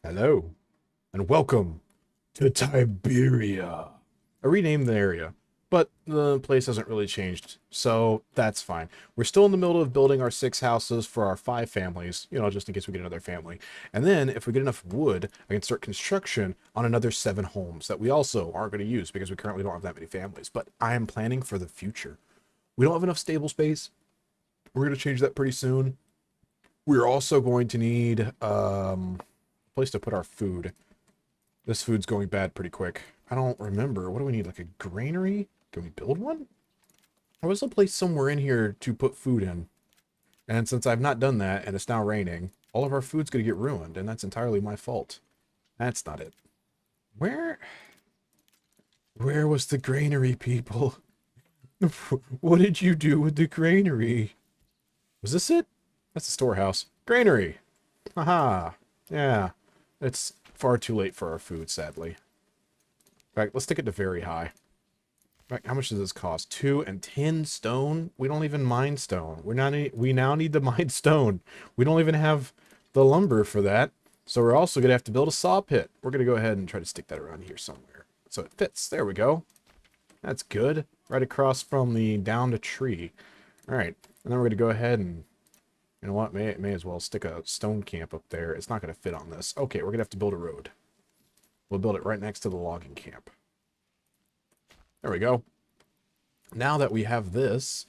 Hello, and welcome to Tiberia. I renamed the area, but the place hasn't really changed, so that's fine. We're still in the middle of building our 6 houses for our 5 families, just in case we get another family. And then, if we get enough wood, I can start construction on another 7 homes that we also aren't going to use because we currently don't have that many families. But I am planning for the future. We don't have enough stable space. We're going to change that pretty soon. We're also going to need a place to put our food. This food's going bad pretty quick. I don't remember. What do we need? Like a granary? Can we build one? There was a place somewhere in here to put food in. And since I've not done that and it's now raining, all of our food's going to get ruined, and that's entirely my fault. That's not it. Where? Where was the granary, people? What did you do with the granary? Was this it? That's the storehouse. Granary! Haha. Yeah. It's far too late for our food, sadly. In fact, let's take it to very high. In fact, how much does this cost? 2 and 10 stone? We don't even mine stone. We now need to mine stone. We don't even have the lumber for that. So we're also going to have to build a saw pit. We're going to go ahead and try to stick that around here somewhere. So it fits. There we go. That's good. Right across from the downed tree. All right. And then we're going to go ahead and, you know what? May as well stick a stone camp up there. It's not going to fit on this. Okay, we're going to have to build a road. We'll build it right next to the logging camp. There we go. Now that we have this,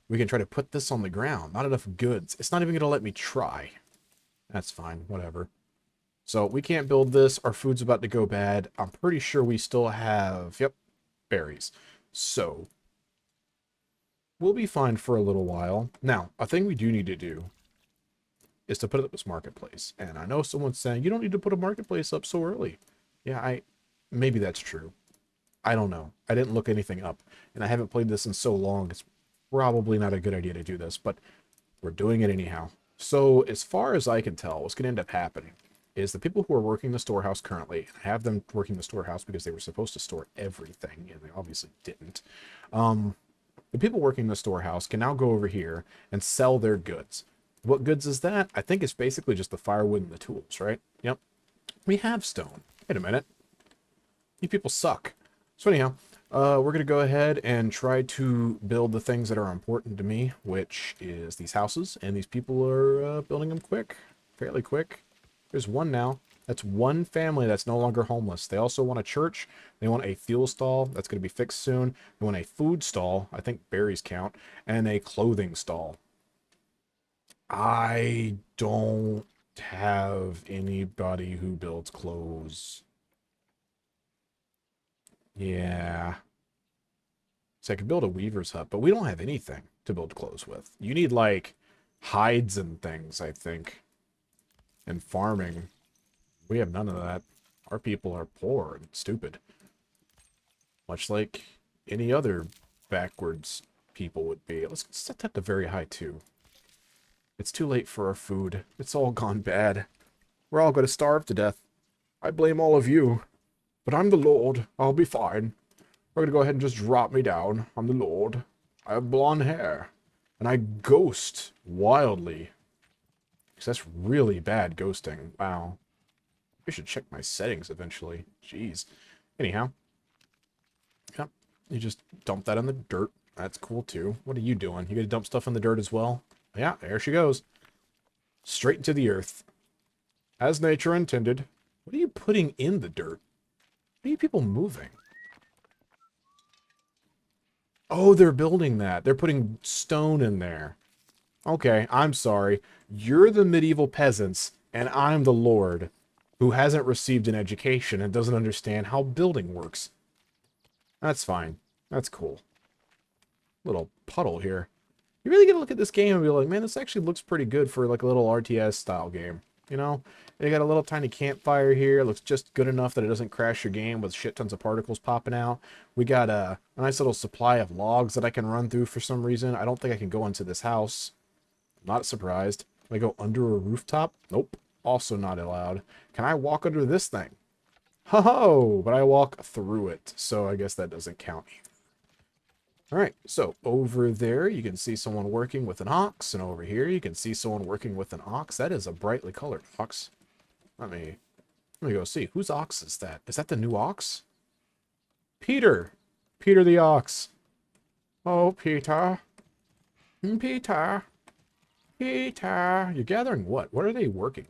we can try to put this on the ground. Not enough goods. It's not even going to let me try. That's fine. Whatever. So we can't build this. Our food's about to go bad. I'm pretty sure we still have, yep, berries. So we'll be fine for a little while. Now, a thing we do need to do is to put up this marketplace. And I know someone's saying, you don't need to put a marketplace up so early. Yeah, maybe that's true. I don't know. I didn't look anything up, and I haven't played this in so long. It's probably not a good idea to do this, but we're doing it anyhow. So as far as I can tell, what's going to end up happening is the people who are working the storehouse currently, and I have them working the storehouse because they were supposed to store everything, and they obviously didn't. The people working the storehouse can now go over here and sell their goods. What goods is that? I think it's basically just the firewood and the tools, right? Yep. We have stone. Wait a minute. You people suck. So anyhow, we're going to go ahead and try to build the things that are important to me, which is these houses, and these people are building them quick, fairly quick. There's one now. That's one family that's no longer homeless. They also want a church. They want a fuel stall. That's going to be fixed soon. They want a food stall. I think berries count. And a clothing stall. I don't have anybody who builds clothes. Yeah. So I could build a weaver's hut, but we don't have anything to build clothes with. You need, like, hides and things, I think. And farming. We have none of that. Our people are poor and stupid. Much like any other backwards people would be. Let's set that to very high, too. It's too late for our food. It's all gone bad. We're all going to starve to death. I blame all of you. But I'm the Lord. I'll be fine. We're gonna go ahead and just drop me down. I'm the Lord. I have blonde hair. And I ghost wildly. Because that's really bad ghosting. Wow. I should check my settings eventually. Jeez. Anyhow. Yep. You just dump that in the dirt. That's cool too. What are you doing? You gonna dump stuff in the dirt as well? Yeah, there she goes. Straight into the earth. As nature intended. What are you putting in the dirt? What are you people moving? Oh, they're building that. They're putting stone in there. Okay, I'm sorry. You're the medieval peasants, and I'm the lord, who hasn't received an education and doesn't understand how building works. That's fine. That's cool. Little puddle here. You really gotta look at this game and be like, man, this actually looks pretty good for like a little RTS style game. You know? They got a little tiny campfire here. It looks just good enough that it doesn't crash your game with shit tons of particles popping out. We got a nice little supply of logs that I can run through for some reason. I don't think I can go into this house. Not surprised. Can I go under a rooftop? Nope. Also not allowed. Can I walk under this thing? Ho-ho! But I walk through it, so I guess that doesn't count either. Alright, so over there you can see someone working with an ox, and over here you can see someone working with an ox. That is a brightly colored ox. Let me Let me go see. Whose ox is that? Is that the new ox? Peter. Peter the ox. Oh, Peter. Peter. Peter. You're gathering what? What are they working?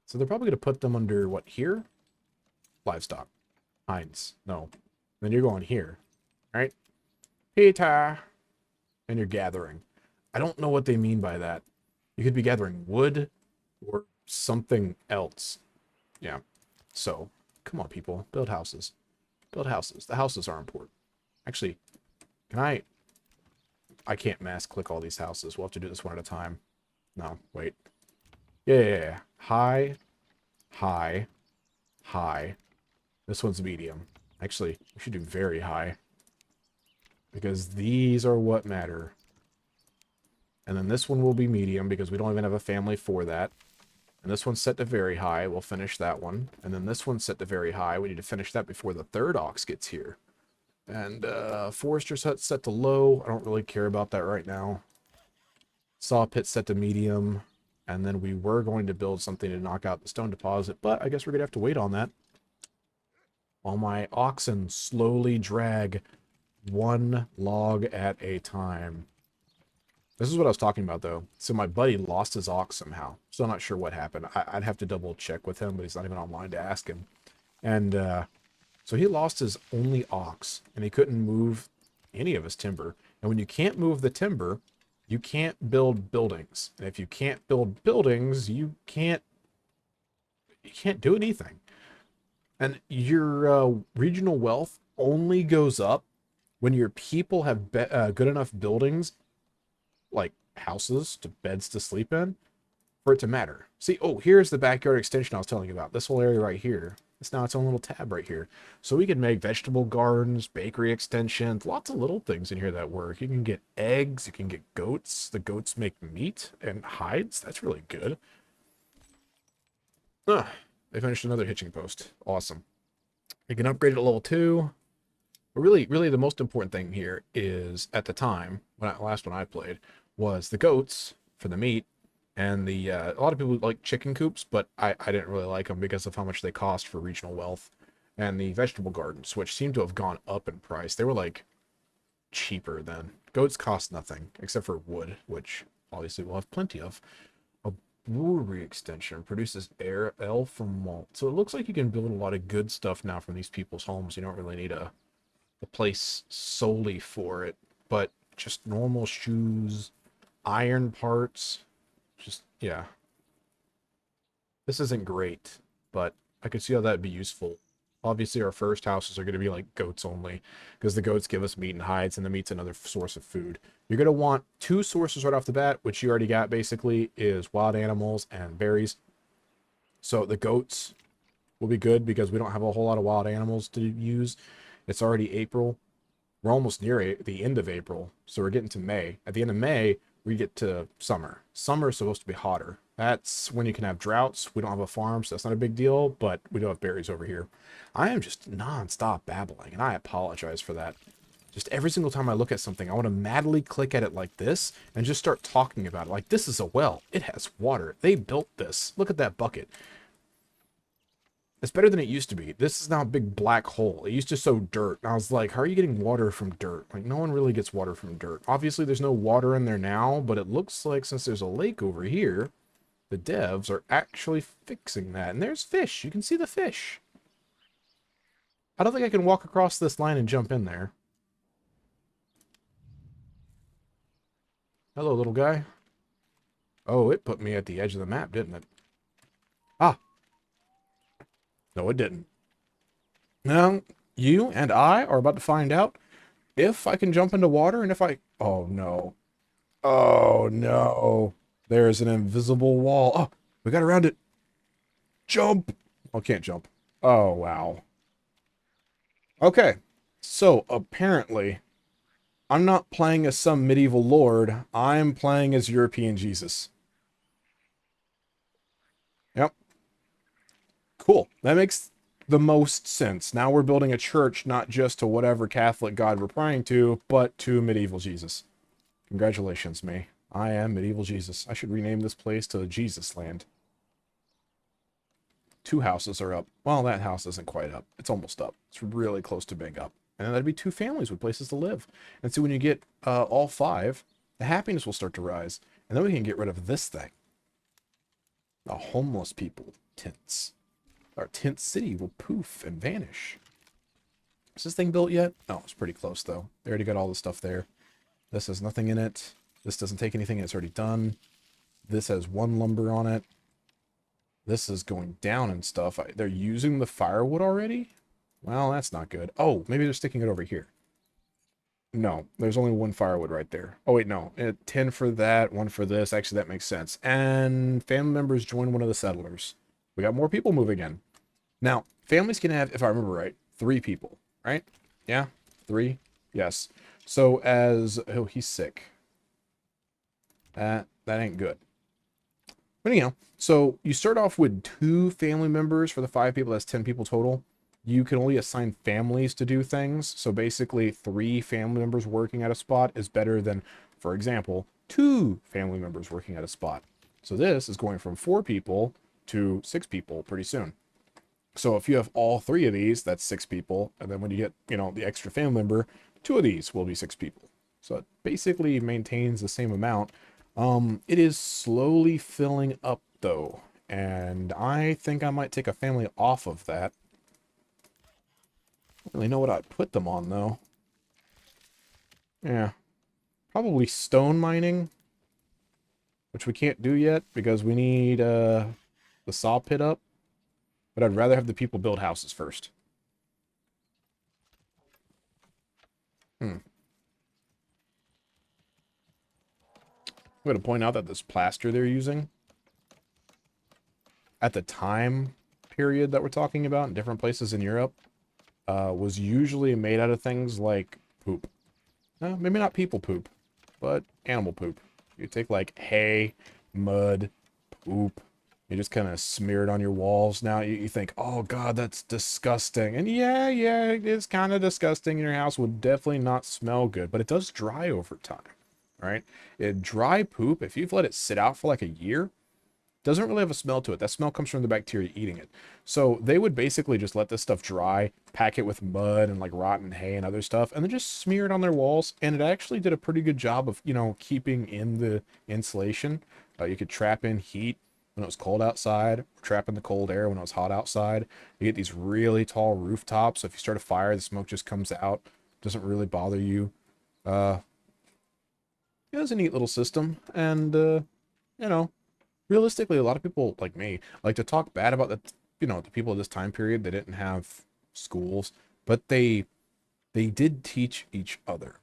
So they're probably going to put them under, what, here? Livestock. Hinds. No. Then you're going here. All right? Peter. And you're gathering. I don't know what they mean by that. You could be gathering wood or something else. Yeah. So, come on, people. Build houses. Build houses. The houses are important. Actually, can I can't mass click all these houses. We'll have to do this one at a time. No, wait. Yeah. High, high, high. This one's medium. Actually, we should do very high. Because these are what matter. And then this one will be medium because we don't even have a family for that. And this one's set to very high. We'll finish that one. And then this one's set to very high. We need to finish that before the third ox gets here. And Forester's Hut set to low. I don't really care about that right now. Saw pit set to medium. And then we were going to build something to knock out the stone deposit. But I guess we're going to have to wait on that. While my oxen slowly drag one log at a time. This is what I was talking about, though. So my buddy lost his ox somehow. Still not sure what happened. I'd have to double check with him, but he's not even online to ask him. And so he lost his only ox, and he couldn't move any of his timber. And when you can't move the timber, you can't build buildings. And if you can't build buildings, you can't do anything. And your regional wealth only goes up when your people have good enough buildings, like houses to beds to sleep in, for it to matter. See, oh, here's the backyard extension I was telling you about. This whole area right here. It's now its own little tab right here. So we can make vegetable gardens, bakery extensions, lots of little things in here that work. You can get eggs, you can get goats. The goats make meat and hides. That's really good. They finished another hitching post. Awesome. You can upgrade it to level 2. But really the most important thing here is, at the time, when I played, was the goats for the meat, and the a lot of people like chicken coops, but I didn't really like them because of how much they cost for regional wealth, and the vegetable gardens, which seem to have gone up in price. They were like cheaper then. Goats cost nothing except for wood, which obviously we'll have plenty of. A brewery extension produces ale from malt, so it looks like you can build a lot of good stuff now from these people's homes. You don't really need a place solely for it, but just normal shoes, iron parts, just, yeah. This isn't great, but I could see how that'd be useful. Obviously, our first houses are going to be like goats only, because the goats give us meat and hides, and the meat's another source of food. You're going to want 2 sources right off the bat, which you already got basically, is wild animals and berries. So the goats will be good because we don't have a whole lot of wild animals to use. It's already April. We're almost near the end of April, so we're getting to May. At the end of May, we get to summer. Summer is supposed to be hotter. That's when you can have droughts. We don't have a farm, so that's not a big deal, but we do have berries over here. I am just non-stop babbling, and I apologize for that. Just every single time I look at something, I want to madly click at it like this and just start talking about it. Like, this is a well. It has water. They built this. Look at that bucket. It's better than it used to be. This is now a big black hole. It used to sow dirt. And I was like, how are you getting water from dirt? Like, no one really gets water from dirt. Obviously, there's no water in there now, but it looks like since there's a lake over here, the devs are actually fixing that. And there's fish. You can see the fish. I don't think I can walk across this line and jump in there. Hello, little guy. Oh, it put me at the edge of the map, didn't it? Ah. No, it didn't. Now, you and I are about to find out if I can jump into water and if I... Oh, no. Oh, no. There's an invisible wall. Oh, we got around it. Jump. Oh, can't jump. Oh, wow. Okay. So, apparently, I'm not playing as some medieval lord. I'm playing as European Jesus. Yep. Cool. That makes the most sense. Now we're building a church, not just to whatever Catholic God we're praying to, but to medieval Jesus. Congratulations, me. I am medieval Jesus. I should rename this place to Jesus Land. 2 houses are up. Well, that house isn't quite up. It's almost up. It's really close to being up. And then that'd be 2 families with places to live. And so when you get all 5, the happiness will start to rise. And then we can get rid of this thing. The homeless people tents. Our tent city will poof and vanish. Is this thing built yet? No, it's pretty close though. They already got all the stuff there. This has nothing in it. This doesn't take anything. It's already done. This has 1 lumber on it. This is going down and stuff. They're using the firewood already? Well, that's not good. Oh, maybe they're sticking it over here. No, there's only 1 firewood right there. Oh, wait, no. 10 for that, 1 for this. Actually, that makes sense. And family members join one of the settlers. We got more people moving in. Now, families can have, if I remember right, 3 people, right? Yeah, 3. Yes. So as, oh, he's sick. That ain't good. But anyhow, so you start off with 2 family members for the 5 people. That's 10 people total. You can only assign families to do things. So basically 3 family members working at a spot is better than, for example, 2 family members working at a spot. So this is going from 4 people to 6 people pretty soon. So if you have all 3 of these, that's 6 people. And then when you get, you know, the extra family member, 2 of these will be 6 people. So it basically maintains the same amount. It is slowly filling up though. And I think I might take a family off of that. I don't really know what I'd put them on though. Yeah. Probably stone mining. Which we can't do yet because we need the saw pit up. But I'd rather have the people build houses first. I'm going to point out that this plaster they're using, at the time period that we're talking about in different places in Europe, was usually made out of things like poop. Maybe not people poop, but animal poop. You take like hay, mud, poop, you just kind of smear it on your walls. Now you think, oh God, that's disgusting. And yeah, it is kind of disgusting. Your house would definitely not smell good, but it does dry over time, right? Dry poop, if you've let it sit out for like a year, doesn't really have a smell to it. That smell comes from the bacteria eating it. So they would basically just let this stuff dry, pack it with mud and like rotten hay and other stuff, and then just smear it on their walls. And it actually did a pretty good job of, you know, keeping in the insulation. You could trap in heat when it was cold outside, trap in the cold air when it was hot outside. You get these really tall rooftops. So if you start a fire, the smoke just comes out. Doesn't really bother you. It was a neat little system. And, you know, realistically, a lot of people like me like to talk bad about the, you know, the people of this time period. They didn't have schools, but they did teach each other.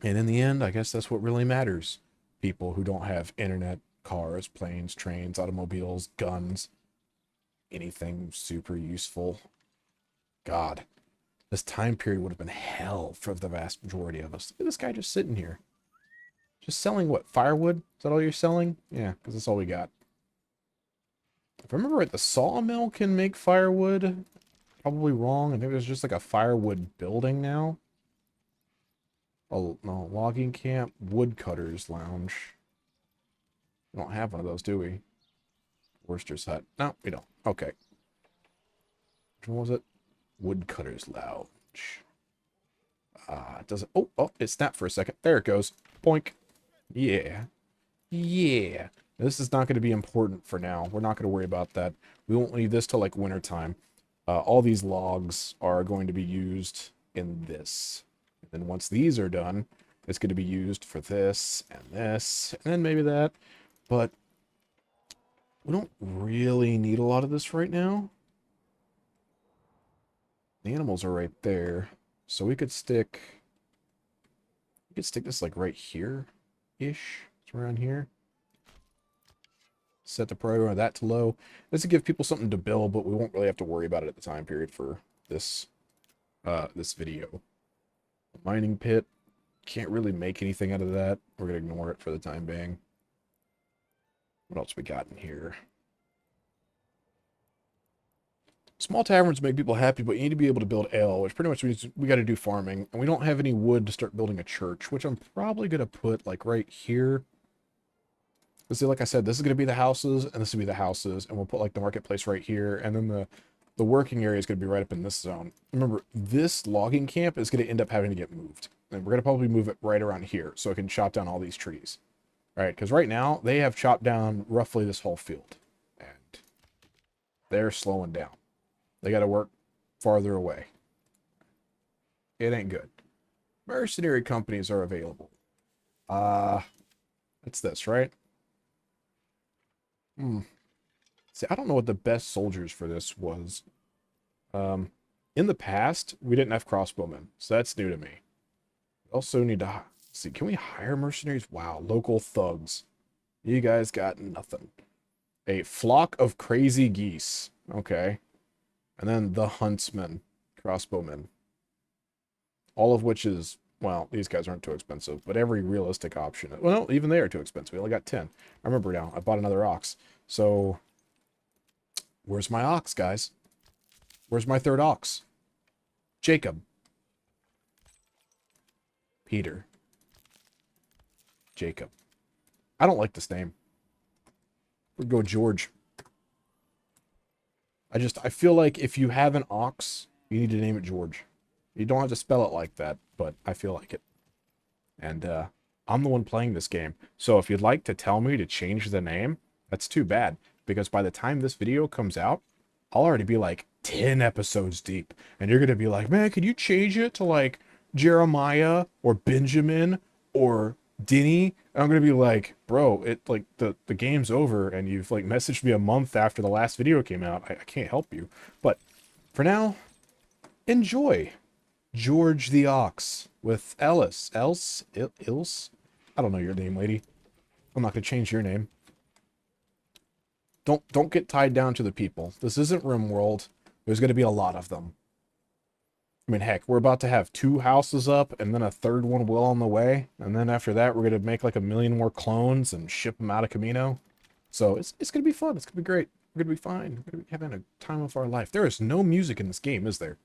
And in the end, I guess that's what really matters. People who don't have internet, cars, planes, trains, automobiles, guns, anything super useful. God, this time period would have been hell for the vast majority of us. Look at this guy just sitting here. Just selling what? Firewood? Is that all you're selling? Yeah, because that's all we got. If I remember right, the sawmill can make firewood. Probably wrong. I think there's just like a firewood building now. Oh, no. Logging camp. Woodcutter's lounge. We don't have one of those, do we? Worcester's hut. No, we don't. Okay. Which one was it? Woodcutter's lounge. It doesn't... Oh, it snapped for a second. There it goes. Boink. Yeah. Yeah. This is not going to be important for now. We're not going to worry about that. We won't leave this till like winter time. All these logs are going to be used in this. And then once these are done, it's going to be used for this, and then maybe that. But we don't really need a lot of this right now. The animals are right there. So we could stick this like right here-ish. It's around here. Set the priority on that to low. This will give people something to build, but we won't really have to worry about it at the time period for this this video. Mining pit. Can't really make anything out of that. We're gonna ignore it for the time being. What else we got in here? Small taverns make people happy, but you need to be able to build ale, which pretty much means we got to do farming. And we don't have any wood to start building a church, which I'm probably going to put like right here. See, like I said, this is going to be the houses, and this will be the houses, and we'll put like the marketplace right here, and then the working area is going to be right up in this zone. Remember, this logging camp is going to end up having to get moved, and we're going to probably move it right around here so it can chop down all these trees. All right, because right now they have chopped down roughly this whole field, and they're slowing down. They got to work farther away. It ain't good. Mercenary companies are available. It's this, right? See, I don't know what the best soldiers for this was. In the past, we didn't have crossbowmen, so that's new to me. We also need to see, can we hire mercenaries? Wow, local thugs. You guys got nothing. A flock of crazy geese. Okay. And then the huntsmen, crossbowmen. All of which is, well, these guys aren't too expensive, but every realistic option. Well, no, even they are too expensive. We only got 10. I remember now. I bought another ox. So, where's my ox, guys? Where's my third ox? Jacob. Peter. Jacob. I don't like this name. We'd go George. I feel like if you have an ox, you need to name it George. You don't have to spell it like that, but I feel like it. And I'm the one playing this game. So if you'd like to tell me to change the name, that's too bad. Because by the time this video comes out, I'll already be like 10 episodes deep. And you're going to be like, man, could you change it to like Jeremiah or Benjamin or Denny? And I'm going to be like, bro, it like the game's over and you've like messaged me a month after the last video came out. I can't help you. But for now, enjoy George the Ox with Ellis. Ilse? I don't know your name, lady. I'm not going to change your name. Don't get tied down to the people. This isn't RimWorld. There's going to be a lot of them. I mean, heck, we're about to have 2 houses up, and then a third one will on the way. And then after that, we're going to make like 1 million more clones and ship them out of Camino. So it's going to be fun. It's going to be great. We're going to be fine. We're going to be having a time of our life. There is no music in this game, is there?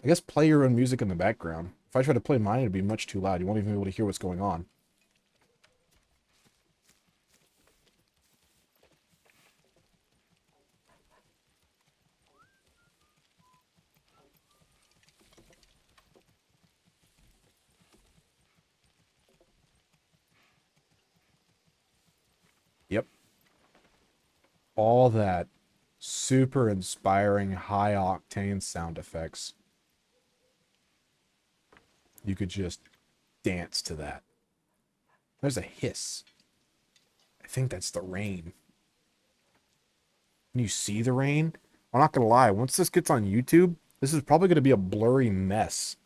I guess play your own music in the background. If I try to play mine, it'd be much too loud. You won't even be able to hear what's going on. Yep. All that super inspiring high octane sound effects. You could just dance to that. There's a hiss. I think that's the rain. Can you see the rain? I'm not gonna lie, once this gets on YouTube, this is probably gonna be a blurry mess.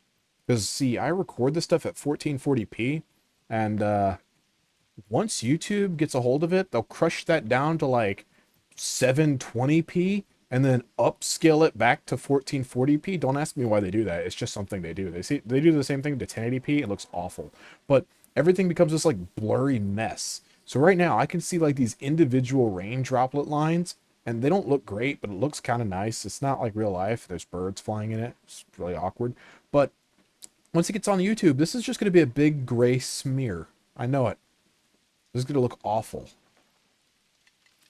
Because see, I record this stuff at 1440p, and once YouTube gets a hold of it, they'll crush that down to like 720p and then upscale it back to 1440p. Don't ask me why they do that. It's just something they do. They do the same thing to 1080p. It looks awful. But everything becomes this like blurry mess. So right now I can see like these individual rain droplet lines and they don't look great, but it looks kind of nice. It's not like real life. There's birds flying in it. It's really awkward. But once it gets on YouTube, this is just going to be a big gray smear. I know it. This is going to look awful.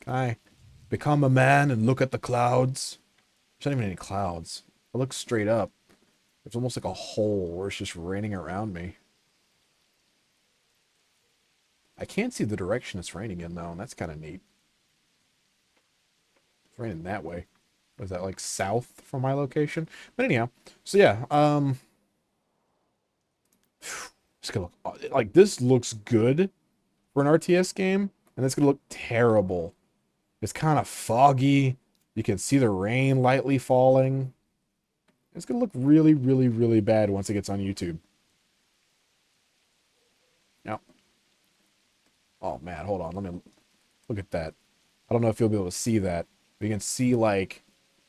Can I become a man and look at the clouds? There's not even any clouds. I look straight up. It's almost like a hole where it's just raining around me. I can't see the direction it's raining in, though, and that's kind of neat. It's raining that way. Was that, like, south from my location? But anyhow, so yeah, it's gonna look, like, this looks good for an RTS game, and it's gonna look terrible. It's kind of foggy. You can see the rain lightly falling. It's gonna look really, really, really bad once it gets on YouTube. Now, oh man, hold on. Let me look at that. I don't know if you'll be able to see that. But you can see like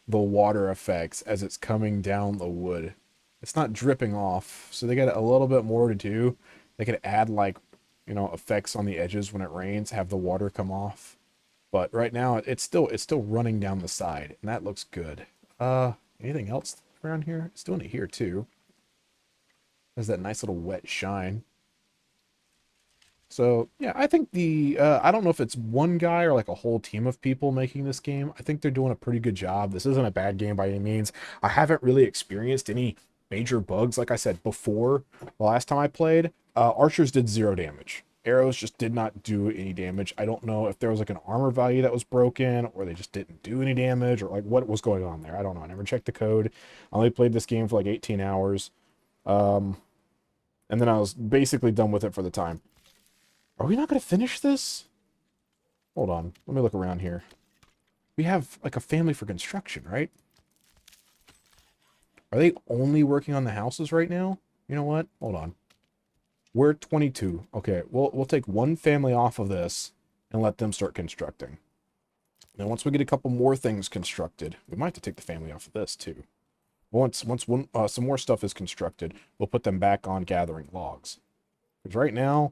the water effects as it's coming down the wood. It's not dripping off, so they got a little bit more to do. They could add like, you know, effects on the edges when it rains, have the water come off. But right now it's still running down the side, and that looks good. Anything else around here? It's doing it here too. There's that nice little wet shine. So yeah, I think I don't know if it's one guy or like a whole team of people making this game. I think they're doing a pretty good job. This isn't a bad game by any means. I haven't really experienced any major bugs. Like I said before, the last time I played, archers did 0 damage. Arrows just did not do any damage. I don't know if there was like an armor value that was broken or they just didn't do any damage or like what was going on there. I don't know. I never checked the code. I only played this game for like 18 hours. Um, and then I was basically done with it for the time. Are we not going to finish this? Hold on. Let me look around here. We have like a family for construction, right? Are they only working on the houses right now? You know what? Hold on. We're 22. Okay, we'll take one family off of this and let them start constructing. Then once we get a couple more things constructed, we might have to take the family off of this too. Once some more stuff is constructed, we'll put them back on gathering logs. Because right now,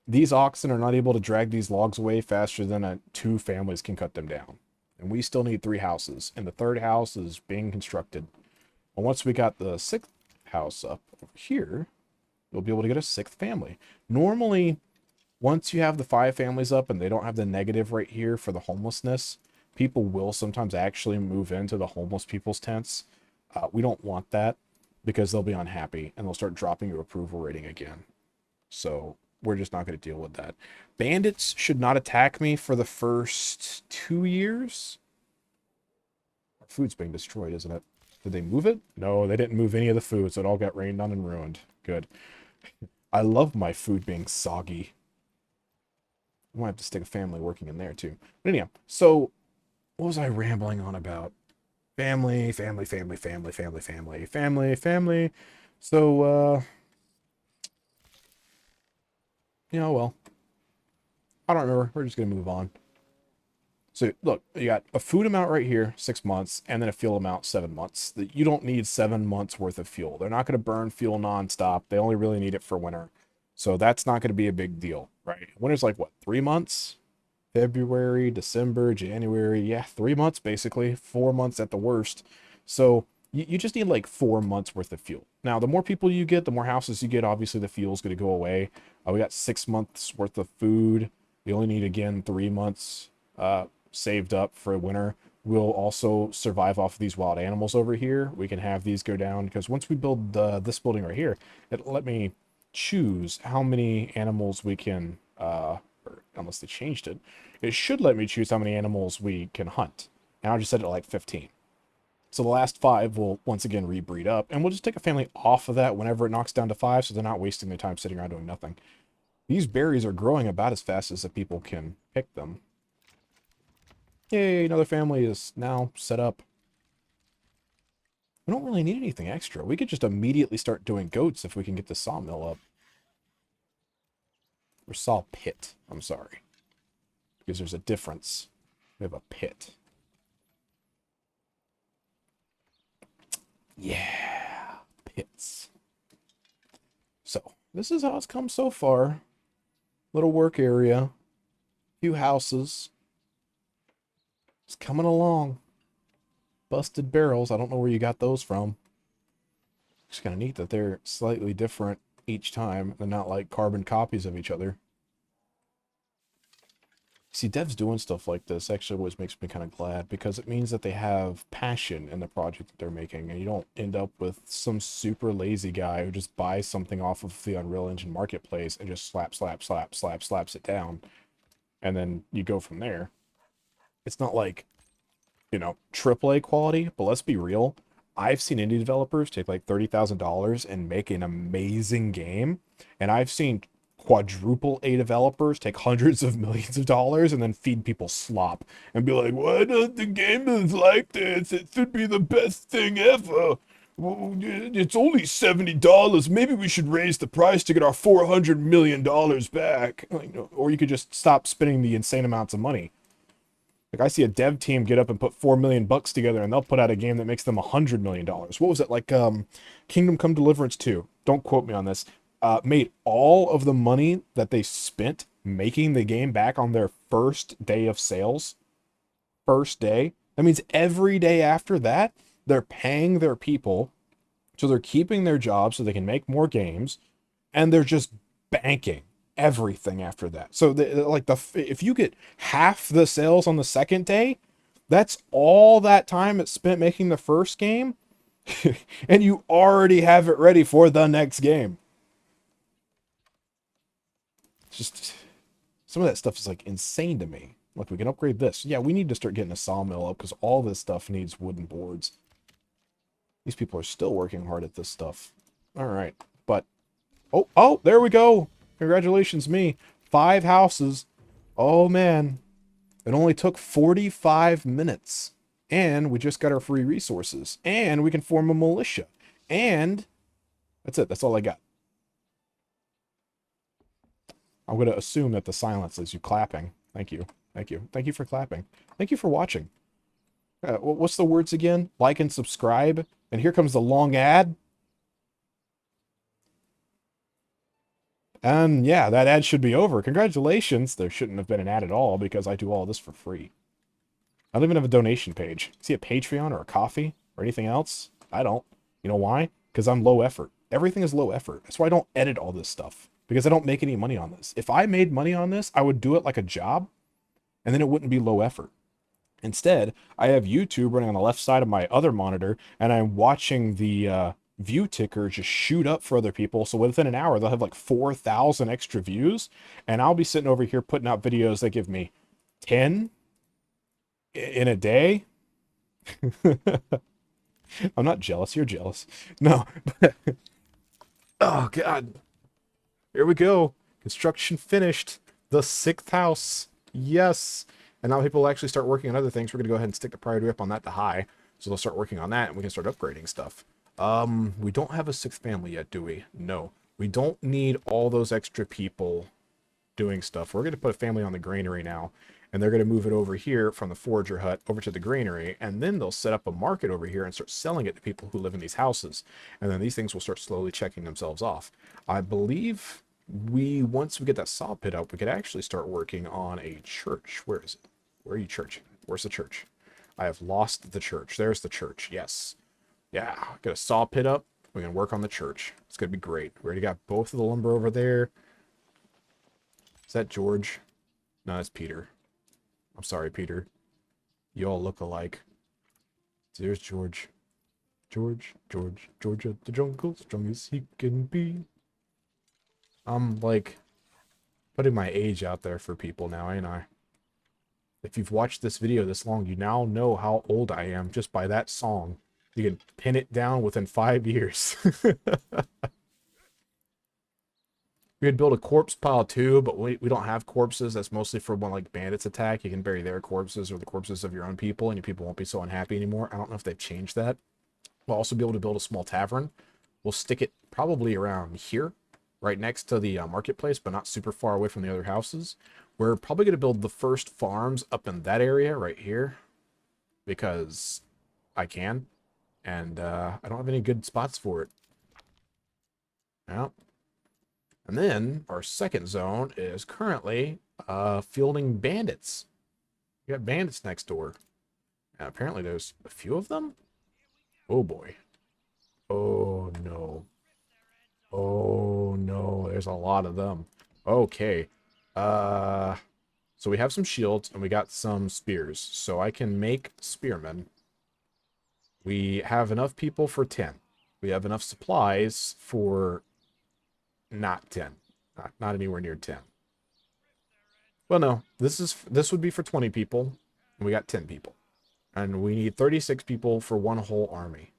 these oxen are not able to drag these logs away faster than 2 families can cut them down. And we still need 3 houses. And the 3rd house is being constructed. And once we got the 6th house up over here, we'll be able to get a 6th family. Normally, once you have the 5 families up and they don't have the negative right here for the homelessness, people will sometimes actually move into the homeless people's tents. We don't want that because they'll be unhappy and they'll start dropping your approval rating again. So we're just not going to deal with that. Bandits should not attack me for the first 2 years. Our food's being destroyed, isn't it? Did they move it? No, they didn't move any of the food, so it all got rained on and ruined. Good. I love my food being soggy. I might have to stick a family working in there too. But anyhow, so what was I rambling on about? Family, family, family, family, family, family, family, family. So, yeah, well, I don't remember. We're just going to move on. So look, you got a food amount right here, 6 months, and then a fuel amount, 7 months. You don't need 7 months worth of fuel. They're not going to burn fuel nonstop. They only really need it for winter. So that's not going to be a big deal, right? Winter's like, what, 3 months? February, December, January. Yeah, 3 months basically. 4 months at the worst. So you just need like 4 months worth of fuel. Now, the more people you get, the more houses you get, obviously the fuel's going to go away. We got 6 months worth of food. We only need, again, 3 months saved up for winter. We'll also survive off of these wild animals over here. We can have these go down because once we build this building right here, it'll let me choose how many animals we can, or unless they changed it, it should let me choose how many animals we can hunt. Now I just set it at like 15. So the last 5 will once again rebreed up, and we'll just take a family off of that whenever it knocks down to 5, so they're not wasting their time sitting around doing nothing. These berries are growing about as fast as the people can pick them. Yay, another family is now set up. We don't really need anything extra. We could just immediately start doing goats if we can get the sawmill up. Or saw pit, I'm sorry. Because there's a difference. We have a pit. Yeah, pits. So, this is how it's come so far. Little work area. Few houses. It's coming along. Busted barrels. I don't know where you got those from. It's kind of neat that they're slightly different each time. They're not like carbon copies of each other. See, devs doing stuff like this actually always makes me kind of glad because it means that they have passion in the project that they're making, and you don't end up with some super lazy guy who just buys something off of the Unreal Engine marketplace and just slaps it down, and then you go from there. It's not like, you know, AAA quality, but let's be real. I've seen indie developers take like $30,000 and make an amazing game, and I've seen quadruple A developers take hundreds of millions of dollars and then feed people slop and be like, why does the game is like this? It should be the best thing ever. Well, it's only $70. Maybe we should raise the price to get our $400 million back. Like, or you could just stop spending the insane amounts of money. Like, I see a dev team get up and put $4 million together and they'll put out a game that makes them $100 million. What was it? Like, Kingdom Come Deliverance 2. Don't quote me on this. Made all of the money that they spent making the game back on their first day of sales. First day. That means every day after that, they're paying their people. So they're keeping their jobs so they can make more games. And they're just banking. everything after that. So if you get half the sales on the second day, that's all that time it spent making the first game, and you already have it ready for the next game. It's just some of that stuff is like insane to me. Look, we can upgrade this. Yeah, we need to start getting a sawmill up because all this stuff needs wooden boards. These people are still working hard at this stuff. All right, but oh, there we go. Congratulations, me. 5 houses. Oh man, it only took 45 minutes, and we just got our free resources, and we can form a militia, and that's it. That's all I got. I'm going to assume that the silence is you clapping. Thank you. Thank you. Thank you for clapping. Thank you for watching. What's the words again? Like and subscribe. And here comes the long ad. And yeah, that ad should be over. Congratulations. There shouldn't have been an ad at all because I do all this for free. I don't even have a donation page. See a Patreon or a coffee or anything else? I don't. You know why? Because I'm low effort. Everything is low effort. That's why I don't edit all this stuff. Because I don't make any money on this. If I made money on this, I would do it like a job, and then it wouldn't be low effort. Instead, I have YouTube running on the left side of my other monitor, and I'm watching the view ticker just shoot up for other people. So within an hour, they'll have like 4,000 extra views, and I'll be sitting over here putting out videos that give me 10 in a day. I'm not jealous. You're jealous. No. Oh, God. Here we go. Construction finished. The 6th house. Yes. And now people will actually start working on other things. We're going to go ahead and stick the priority up on that to high. So they'll start working on that, and we can start upgrading stuff. We don't have a 6th family yet, do we? No. We don't need all those extra people doing stuff. We're going to put a family on the granary now, and they're going to move it over here from the forager hut over to the granary, and then they'll set up a market over here and start selling it to people who live in these houses. And then these things will start slowly checking themselves off. I believe once we get that saw pit up, we could actually start working on a church. Where is it? Where are you, church? Where's the church? I have lost the church. There's the church. Yes. Yeah. Get a saw pit up. We can work on the church. It's going to be great. We already got both of the lumber over there. Is that George? No, that's Peter. I'm sorry, Peter. You all look alike. There's George. George at the jungle, strong as he can be. I'm, like, putting my age out there for people now, ain't I? If you've watched this video this long, you now know how old I am just by that song. You can pin it down within 5 years. We could build a corpse pile too, but we don't have corpses. That's mostly for when like bandits attack. You can bury their corpses or the corpses of your own people, and your people won't be so unhappy anymore. I don't know if they've changed that. We'll also be able to build a small tavern. We'll stick it probably around here, right next to the marketplace, but not super far away from the other houses. We're probably going to build the first farms up in that area right here because I can, and I don't have any good spots for it. Well, and then our second zone is currently fielding bandits. We got bandits next door. And apparently there's a few of them. Oh boy. Oh no. Oh no, there's a lot of them. Okay. So we have some shields and we got some spears. So I can make spearmen. We have enough people for 10. We have enough supplies for not 10. Not anywhere near 10. Well, no. This would be for 20 people. And we got 10 people. And we need 36 people for one whole army.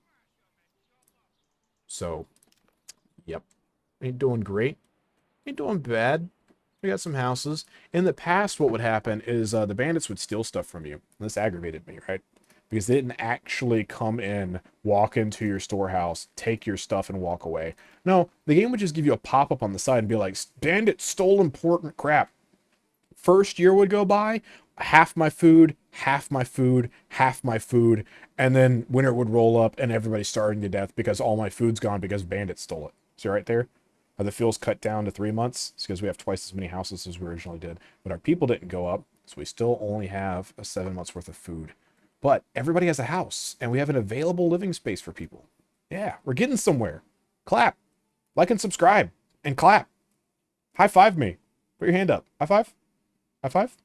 So, yep. Ain't doing great. Ain't doing bad. We got some houses. In the past, what would happen is the bandits would steal stuff from you. This aggravated me, right? Because they didn't actually come in, walk into your storehouse, take your stuff, and walk away. No, the game would just give you a pop-up on the side and be like, bandit stole important crap. First year would go by, half my food, half my food, half my food, and then winter would roll up and everybody's starving to death because all my food's gone because bandits stole it. See right there? How the fuel's cut down to 3 months? It's because we have twice as many houses as we originally did. But our people didn't go up, so we still only have a 7 months worth of food. But everybody has a house, and we have an available living space for people. Yeah, we're getting somewhere. Clap. Like and subscribe. And clap. High five me. Put your hand up. High five. High five.